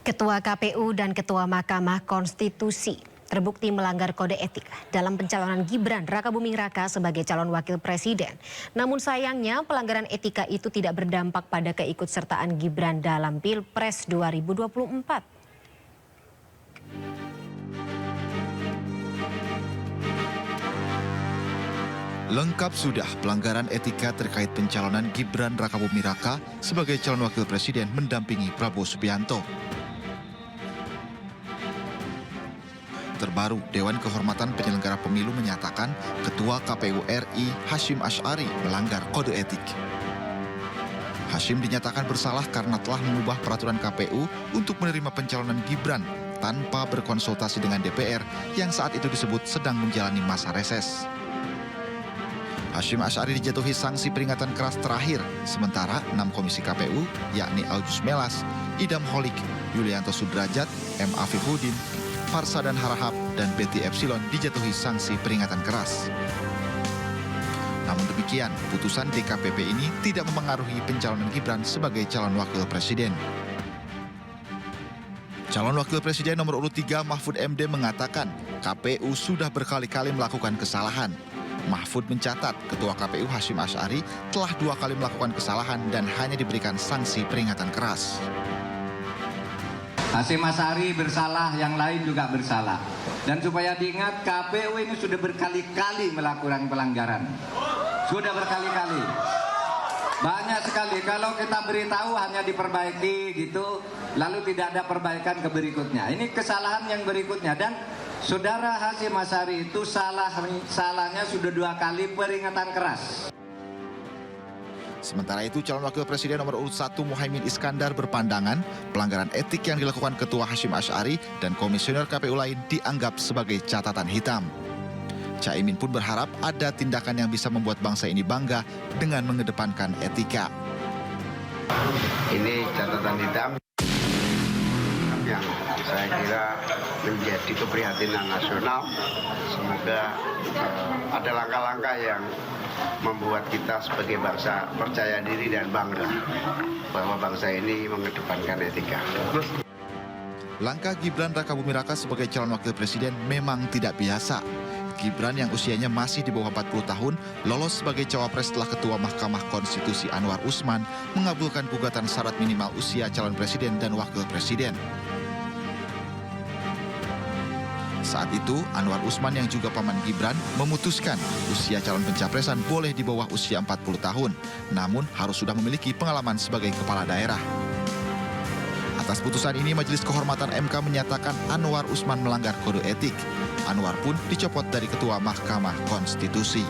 Ketua KPU dan Ketua Mahkamah Konstitusi terbukti melanggar kode etik dalam pencalonan Gibran Rakabuming Raka sebagai calon wakil presiden. Namun sayangnya pelanggaran etika itu tidak berdampak pada keikutsertaan Gibran dalam Pilpres 2024. Lengkap sudah pelanggaran etika terkait pencalonan Gibran Rakabuming Raka sebagai calon wakil presiden mendampingi Prabowo Subianto. Terbaru, Dewan Kehormatan Penyelenggara Pemilu menyatakan Ketua KPU RI Hasyim Asy'ari melanggar kode etik. Hasyim dinyatakan bersalah karena telah mengubah peraturan KPU untuk menerima pencalonan Gibran tanpa berkonsultasi dengan DPR yang saat itu disebut sedang menjalani masa reses. Hasyim Asy'ari dijatuhi sanksi peringatan keras terakhir, sementara 6 komisi KPU, yakni Aljus Melas, Idam Holik, Yulianto Sudrajat, M. Afifuddin, Farsadan Harahap, dan Betty Epsilon dijatuhi sanksi peringatan keras. Namun demikian, putusan DKPP ini tidak memengaruhi pencalonan Gibran sebagai calon wakil presiden. Calon wakil presiden nomor urut 3 Mahfud MD mengatakan KPU sudah berkali-kali melakukan kesalahan. Mahfud mencatat Ketua KPU Hasyim Asy'ari telah 2 kali melakukan kesalahan dan hanya diberikan sanksi peringatan keras. Hasyim Asy'ari bersalah, yang lain juga bersalah. Dan supaya diingat, KPU ini sudah berkali-kali melakukan pelanggaran. Sudah berkali-kali. Banyak sekali. Kalau kita beritahu hanya diperbaiki gitu, lalu tidak ada perbaikan ke berikutnya. Ini kesalahan yang berikutnya. Dan Saudara Hasyim Asy'ari itu salahnya sudah 2 kali peringatan keras. Sementara itu, calon wakil presiden nomor urut 1 Muhaimin Iskandar berpandangan pelanggaran etik yang dilakukan Ketua Hasyim Asy'ari dan komisioner KPU lain dianggap sebagai catatan hitam. Caimin pun berharap ada tindakan yang bisa membuat bangsa ini bangga dengan mengedepankan etika. Ini catatan hitam yang saya kira menjadi keprihatinan nasional. Semoga ada langkah-langkah yang membuat kita sebagai bangsa percaya diri dan bangga bahwa bangsa ini mengedepankan etika. Langkah Gibran Rakabuming Raka sebagai calon wakil presiden memang tidak biasa. Gibran yang usianya masih di bawah 40 tahun lolos sebagai cawapres setelah Ketua Mahkamah Konstitusi Anwar Usman mengabulkan gugatan syarat minimal usia calon presiden dan wakil presiden. Saat itu, Anwar Usman yang juga paman Gibran memutuskan usia calon pencapresan boleh di bawah usia 40 tahun, namun harus sudah memiliki pengalaman sebagai kepala daerah. Atas putusan ini, Majelis Kehormatan MK menyatakan Anwar Usman melanggar kode etik. Anwar pun dicopot dari Ketua Mahkamah Konstitusi.